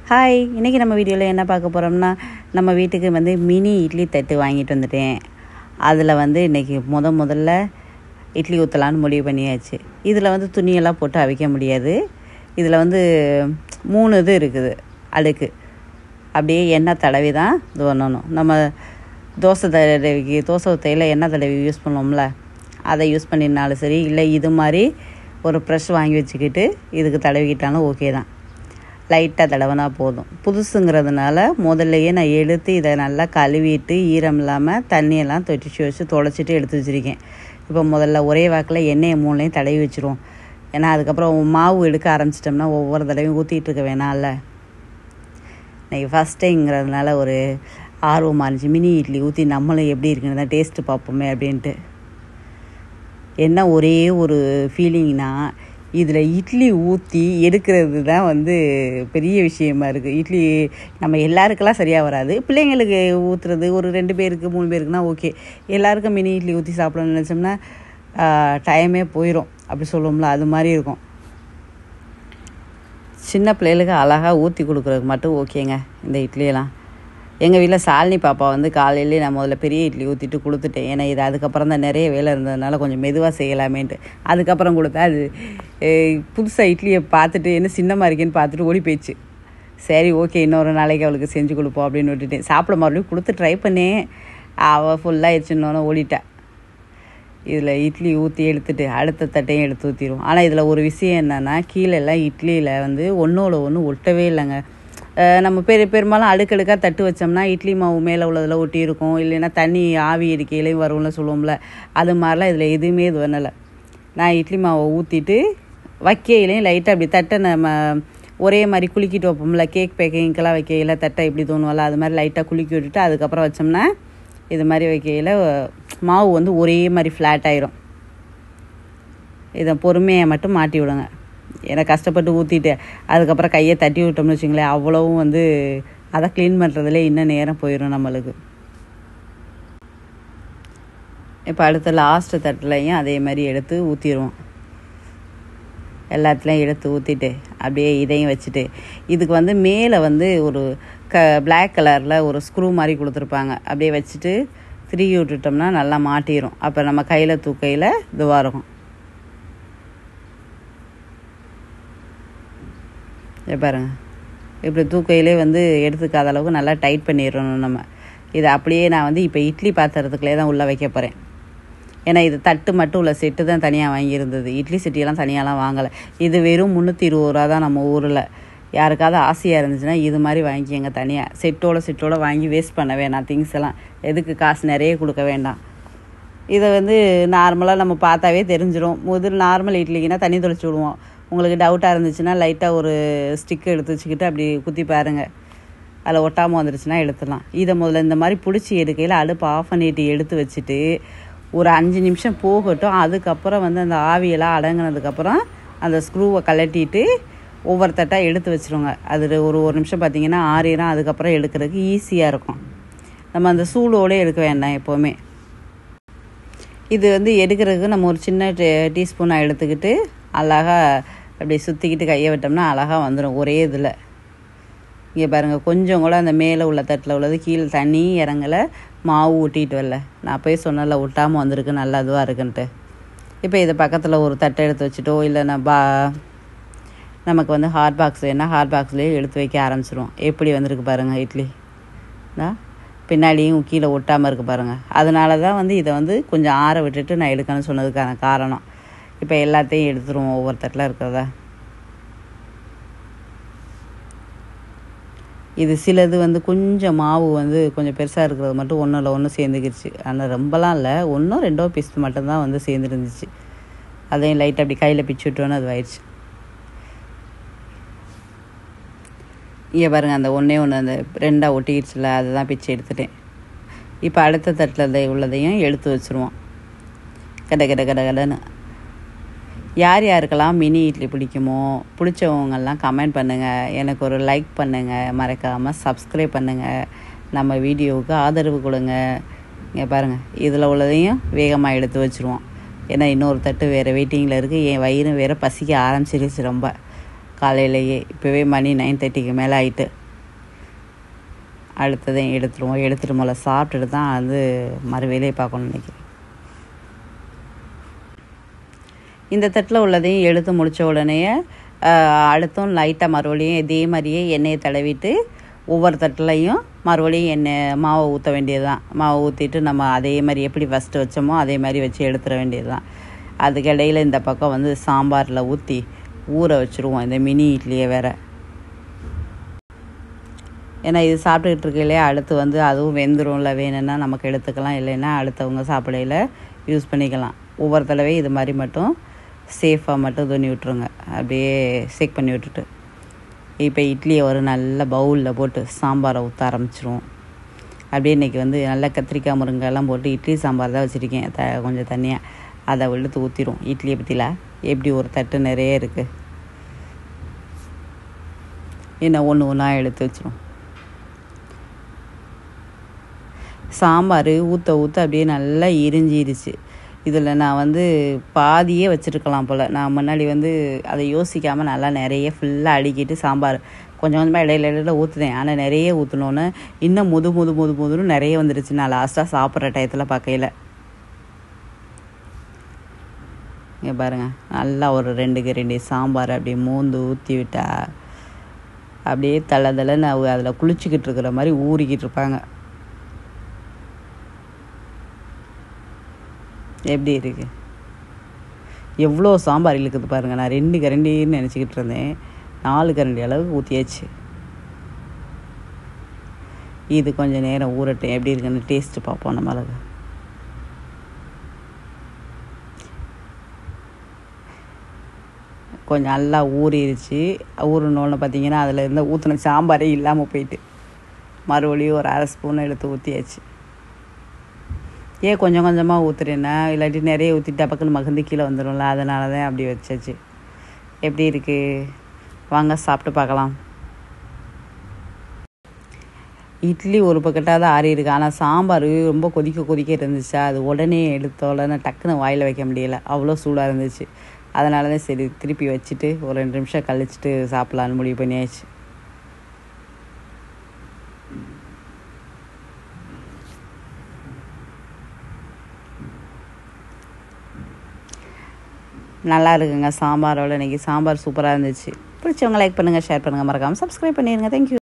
Hi, இன்றைக்கி நம்ம வீடியோவில் என்ன பார்க்க போகிறோம்னா, நம்ம வீட்டுக்கு வந்து மினி இட்லி தட்டு வாங்கிட்டு வந்துட்டேன். அதில் வந்து இன்றைக்கி முதல்ல இட்லி ஊற்றலான்னு முடிவு பண்ணியாச்சு. இதில் வந்து துணியெல்லாம் போட்டு அவிக்க முடியாது. இதில் வந்து 3 இது இருக்குது அடுக்கு. அப்படியே எண்ணெய் தடவி தான் இது பண்ணணும். நம்ம தோசை ஊற்றையில் எண்ணெய் தடவி யூஸ் பண்ணோம்ல, அதை யூஸ் பண்ணினாலும் சரி, இல்லை இது மாதிரி ஒரு ப்ரெஷ் வாங்கி வச்சுக்கிட்டு இதுக்கு தடவிக்கிட்டாலும் ஓகே தான். லைட்டாக தடவினா போதும். புதுசுங்கிறதுனால முதல்லையே நான் எடுத்து இதை நல்லா கழுவிட்டு ஈரம் இல்லாமல் தண்ணியெல்லாம் வச்சு துடைச்சிட்டு எடுத்து வச்சுருக்கேன். இப்போ முதல்ல ஒரே வாக்கில் எண்ணெயை 3லையும் தடவி வச்சுருவோம். ஏன்னா அதுக்கப்புறம் மாவு எடுக்க ஆரம்பிச்சிட்டோம்னா ஒவ்வொரு தடவையும் ஊற்றிட்டு இருக்க வேணாம்ல. இன்றைக்கி ஃபஸ்ட் டைம்ங்கிறதுனால ஒரு ஆர்வமாக இருந்துச்சு. மினி இட்லி ஊற்றி நம்மளும் எப்படி இருக்குன்னு தான் டேஸ்ட்டு பார்ப்போமே அப்படின்ட்டு. என்ன ஒரே ஒரு ஃபீலிங்னா, இதில் இட்லி ஊற்றி எடுக்கிறது தான் வந்து பெரிய விஷயமா இருக்குது. இட்லி நம்ம எல்லாருக்கெல்லாம் சரியாக வராது. பிள்ளைங்களுக்கு ஊற்றுறது ஒரு 2 பேருக்கு 3 பேருக்குனா ஓகே. எல்லாருக்கும் மினி இட்லி ஊற்றி சாப்பிடணும்னு நினச்சோம்னா டைமே போயிடும். அப்படி சொல்லுவோம்ல, அது மாதிரி இருக்கும். சின்ன பிள்ளைகளுக்கு அழகாக ஊற்றி கொடுக்குறதுக்கு மட்டும் ஓகேங்க இந்த இட்லியெல்லாம். எங்கள் வீட்டில் சாலினி பாப்பா வந்து காலையிலே நான் முதல்ல பெரிய இட்லி ஊற்றிட்டு கொடுத்துட்டேன். ஏன்னா இது அதுக்கப்புறம் தான் நிறைய வேலை இருந்ததுனால கொஞ்சம் மெதுவாக செய்யலாமேன்ட்டு. அதுக்கப்புறம் கொடுத்தா அது புதுசாக இட்லியை பார்த்துட்டு என்ன சின்னமாக இருக்கேன்னு பார்த்துட்டு ஓடி போயிடுச்சு. சரி ஓகே, இன்னொரு நாளைக்கு அவளுக்கு செஞ்சு கொடுப்போம் அப்படின்னு விட்டுட்டேன். சாப்பிட மறுபடியும் கொடுத்து ட்ரை பண்ணேன். அவள் ஃபுல்லாகிடுச்சுன்னொன்னே ஓடிட்டேன். இதில் இட்லி ஊற்றி எடுத்துட்டு அடுத்த தட்டையும் எடுத்து ஊற்றிடுவோம். ஆனால் இதில் ஒரு விஷயம் என்னென்னா, கீழெல்லாம் இட்லியில் வந்து ஒன்றோட ஒன்று ஒட்டவே இல்லைங்க. நம்ம பெரும்பாலும் அடுக்கடுக்காக தட்டு வச்சோம்னா இட்லி மாவு மேலே உள்ளதில் ஒட்டி இருக்கும். இல்லைன்னா தண்ணி ஆவி அடிக்கையிலையும் வரும்ல சொல்லுவோம்ல, அது மாதிரிலாம் இதில் எதுவுமே இது பண்ணலை. நான் இட்லி மாவை ஊற்றிட்டு வைக்கையிலையும் லைட்டாக அப்படி தட்டை நம்ம ஒரே மாதிரி குலுக்கிட்டு வைப்போம்ல, கேக் பேக்கிங்கெல்லாம் வைக்கையில் தட்டை எப்படி தோணுவோம்ல, அது மாதிரி லைட்டாக குலுக்கி விட்டுட்டு அதுக்கப்புறம் வச்சோம்னா இது மாதிரி வைக்கையில் மாவு வந்து ஒரே மாதிரி ஃப்ளாட் ஆயிரும். இதை பொறுமையை மட்டும் மாட்டி விடுங்க. ஏன்னா கஷ்டப்பட்டு ஊற்றிட்டு அதுக்கப்புறம் கையை தட்டி விட்டோம்னு வச்சுங்களேன், அவ்வளவும் வந்து அதை க்ளீன் பண்ணுறதுலே இன்னும் நேரம் போயிடும் நம்மளுக்கு. இப்போ அடுத்த லாஸ்ட்டு தட்டுலையும் அதே மாதிரி எடுத்து ஊற்றிடுவோம். எல்லாத்துலேயும் எடுத்து ஊற்றிட்டு அப்படியே இதையும் வச்சுட்டு, இதுக்கு வந்து மேலே வந்து ஒரு பிளாக் கலரில் ஒரு ஸ்க்ரூ மாதிரி கொடுத்துருப்பாங்க. அப்படியே வச்சுட்டு திருகி விட்டுட்டோம்னா நல்லா மாட்டிடும். அப்போ நம்ம கையில் தூக்கையில் இதுவாக இருக்கும். பாருங்க, இப்படி தூக்கையிலே வந்து எடுத்துக்காத அளவுக்கு நல்லா டைட் பண்ணிடணும் நம்ம. இதை அப்படியே நான் வந்து இப்போ இட்லி பாத்திரத்துக்குள்ளே தான் உள்ளே வைக்க போகிறேன். ஏன்னா இது தட்டு மட்டும் உள்ள செட்டு தான் தனியாக வாங்கியிருந்தது. இட்லி செட்டியெல்லாம் தனியாலாம் வாங்கலை. இது வெறும் 320 ரூபா தான் நம்ம ஊரில். யாருக்காவது ஆசையாக இருந்துச்சுன்னா இது மாதிரி வாங்கிக்கோங்க. தனியாக செட்டோட வாங்கி வேஸ்ட் பண்ண வேண்டாம். திங்ஸ் எல்லாம் எதுக்கு காசு நிறைய கொடுக்க வேண்டாம். இதை வந்து நார்மலாக நம்ம பார்த்தாவே தெரிஞ்சிடும். முதல் நார்மல் இட்லிக்குன்னா தண்ணி தொளிச்சு விடுவோம். உங்களுக்கு டவுட்டாக இருந்துச்சுன்னா லைட்டாக ஒரு ஸ்டிக்கு எடுத்து வச்சுக்கிட்டு அப்படி குத்தி பாருங்கள். அதில் ஒட்டாமல் வந்துருச்சுன்னா எடுத்துடலாம். இதை முதல்ல இந்த மாதிரி பிடிச்சி எடுக்கையில் அடுப்பு ஆஃப் பண்ணிட்டு எடுத்து வச்சுட்டு ஒரு 5 நிமிஷம் போகட்டும். அதுக்கப்புறம் வந்து அந்த ஆவியெல்லாம் அடங்கினதுக்கப்புறம் அந்த ஸ்க்ரூவை கழட்டிட்டு ஒவ்வொரு தட்டாக எடுத்து வச்சுருவோங்க. அது ஒரு நிமிஷம் பார்த்திங்கன்னா ஆறிடும். அதுக்கப்புறம் எடுக்கிறதுக்கு ஈஸியாக இருக்கும். நம்ம அந்த சூடோடு எடுக்க வேண்டாம் எப்போவுமே. இது வந்து எடுக்கிறதுக்கு நம்ம ஒரு சின்ன டீஸ்பூனாக எடுத்துக்கிட்டு அழகாக அப்படி சுற்றிக்கிட்டு கையை விட்டோம்னா அழகாக வந்துடும் ஒரே இதில். இங்கே பாருங்கள், கொஞ்சம் கூட அந்த மேலே உள்ள தட்டில் உள்ளது கீழே தண்ணி இறங்கலை, மாவு ஊட்டிகிட்டு வரல. நான் போய் சொன்னல ஒட்டாமல் வந்திருக்கு, நல்லா இதுவாக இருக்குன்ட்டு. இப்போ இதை பக்கத்தில் ஒரு தட்டை எடுத்து வச்சுட்டோ, இல்லை நமக்கு வந்து ஹாட் பாக்ஸ் வேணால் ஹாட் பாக்ஸ்லேயே எடுத்து வைக்க ஆரம்பிச்சிடுவோம். எப்படி வந்திருக்கு பாருங்கள் இட்லி. பின்னாடியும் கீழே ஒட்டாமல் இருக்குது பாருங்கள். அதனால தான் வந்து இதை வந்து கொஞ்சம் ஆற விட்டுட்டு நான் எடுக்கணும்னு சொன்னதுக்கான காரணம். இப்போ எல்லாத்தையும் எடுத்துருவோம் ஒவ்வொரு தட்டில் இருக்கிறத. இது சிலது வந்து கொஞ்சம் மாவு வந்து கொஞ்சம் பெருசாக இருக்கிறது மட்டும் ஒன்றில் ஒன்று சேர்ந்துக்கிடுச்சு. ஆனால் ரொம்பலாம் இல்லை, 1 2 பீஸ் மட்டும்தான் வந்து சேர்ந்துருந்துச்சு. அதையும் லைட்டாக அப்படி கையில் பிச்சு விட்டோன்னு அது ஆயிடுச்சு. இங்கே பாருங்கள், அந்த ஒன்றே அந்த 2 ஒட்டிக்கிடுச்சுல, அதை தான் பிச்சு எடுத்துட்டேன். இப்போ அடுத்த தட்டில் உள்ளதையும் எடுத்து வச்சுருவோம். கடன்னு யாருக்கெல்லாம் மினி இட்லி பிடிக்குமோ, பிடிச்சவங்கெல்லாம் கமெண்ட் பண்ணுங்கள். எனக்கு ஒரு லைக் பண்ணுங்கள். மறக்காமல் சப்ஸ்கிரைப் பண்ணுங்கள். நம்ம வீடியோவுக்கு ஆதரவு கொடுங்க. இங்கே பாருங்கள், இதில் உள்ளதையும் வேகமாக எடுத்து வச்சுருவோம். ஏன்னா இன்னொரு தட்டு வேறு வெயிட்டிங்கில் இருக்குது. என் வயிறு வேறு பசிக்க ஆரம்பிச்சிருச்சு ரொம்ப. காலையிலேயே. இப்போவே மணி 9:30க்கு மேலே ஆகிட்டு. அடுத்ததையும் எடுத்துகிட்டு முதல்ல சாப்பிட்டுட்டு தான் வந்து மறு வேலையை பார்க்கணும்னு நினைக்கிறேன். இந்த தட்டில் உள்ளதையும் எடுத்து முடித்த உடனே அடுத்தும் லைட்டாக மறுபடியும் இதே மாதிரியே எண்ணெயை தடவிட்டு ஒவ்வொரு தட்டிலையும் மறுபடியும் மாவை ஊற்ற வேண்டியது தான். மாவை ஊற்றிட்டு நம்ம அதே மாதிரி எப்படி ஃபஸ்ட்டு வச்சோமோ அதே மாதிரி வச்சு எடுத்துட வேண்டியது தான். அதுக்கிடையில் இந்த பக்கம் வந்து சாம்பாரில் ஊற்றி ஊற வச்சுருவோம் இந்த மினி இட்லியை வேறு. ஏன்னா இது சாப்பிட்டுக்கிட்டு இருக்கையிலே அடுத்து வந்து அதுவும் வெந்துரும்ல, வேணும்னா நமக்கு எடுத்துக்கலாம், இல்லைன்னா அடுத்தவங்க சாப்பிடையில் யூஸ் பண்ணிக்கலாம். ஒவ்வொரு தடவையும் இது மாதிரி மட்டும் சேஃபாக மட்டும் துணி விட்டுருங்க, அப்படியே சேக் பண்ணி விட்டுட்டு. இப்போ இட்லியை ஒரு நல்ல பவுலில் போட்டு சாம்பாரை ஊற்ற ஆரம்பிச்சிருவோம். அப்படியே இன்றைக்கி வந்து நல்ல கத்திரிக்காய் முருங்கைலாம் போட்டு இட்லி சாம்பார் தான் வச்சுருக்கேன். கொஞ்சம் தண்ணியாக அதை எடுத்து ஊற்றிடும். இட்லியை பற்றில எப்படி ஒரு தட்டு நிறைய இருக்குது, இன்னும் ஒன்று ஒன்றா எடுத்து வச்சிடும். சாம்பார் ஊற்ற அப்படியே நல்லா எரிஞ்சிருச்சு. இதில் நான் வந்து பாதியே வச்சுருக்கலாம் போல். நான் முன்னாடி வந்து அதை யோசிக்காமல் நல்லா நிறைய ஃபுல்லாக அடுக்கிட்டு சாம்பார் கொஞ்சம் கொஞ்சமாக இடையில ஊற்றுதேன். ஆனால் நிறைய ஊற்றினோன்னு இன்னும் முதுன்னு நிறைய வந்துடுச்சு. நான் லாஸ்ட்டாக சாப்பிட்ற டயத்தில் பார்க்கையில். இங்கே பாருங்கள், நல்லா ஒரு 2 கரண்டி சாம்பார் அப்படியே மோந்து ஊற்றி விட்டா அப்படியே தலைன்னு அதில் குளிச்சுக்கிட்டு இருக்கிற மாதிரி ஊறிக்கிட்டு இருப்பாங்க. எப்படி இருக்குது, எவ்வளோ சாம்பார் இழுக்குது பாருங்கள். நான் 2 கரண்டின்னு நினச்சிக்கிட்டு இருந்தேன், 4 கரண்டி அளவுக்கு ஊற்றியாச்சு. இது கொஞ்சம் நேரம் ஊறட்டும், எப்படி இருக்குன்னு டேஸ்ட்டு பார்ப்போம். நம்ம மிளகு கொஞ்சம் நல்லா ஊறிடுச்சு. ஊறினோன்னு பார்த்தீங்கன்னா அதில் இருந்த ஊற்றின சாம்பாரே இல்லாமல் போயிட்டு மறுபடியும் ஒரு 1/2 ஸ்பூன் எடுத்து ஊற்றியாச்சு. ஏன் கொஞ்சம் கொஞ்சமாக ஊற்றுறேன்னா, இல்லாட்டி நிறைய ஊற்றிட்டு டப்பக்குன்னு மகந்து கீழே வந்துடும்ல, அதனால தான் அப்படி வச்சாச்சு. எப்படி இருக்குது வாங்க சாப்பிட்டு பார்க்கலாம். இட்லி ஒரு பக்கெட்டாக தான் ஆறி இருக்குது. ஆனால் சாம்பார் ரொம்ப கொதிக்க இருந்துச்சா, அது உடனே உடனே டக்குன்னு வாயில் வைக்க முடியலை, அவ்வளோ சூடாக இருந்துச்சு. அதனால தான் சரி திருப்பி வச்சுட்டு ஒரு 2 நிமிஷம் கழிச்சிட்டு சாப்பிட்லான்னு முடிவு பண்ணியாச்சு. நல்லா இருக்குங்க சாம்பாரோட. இன்றைக்கி சாம்பார் சூப்பராக இருந்துச்சு. பிடிச்சவங்க லைக் பண்ணுங்கள், ஷேர் பண்ணுங்கள், மறக்காமல் சப்ஸ்கிரைப் பண்ணிடுங்க. தேங்க்யூ.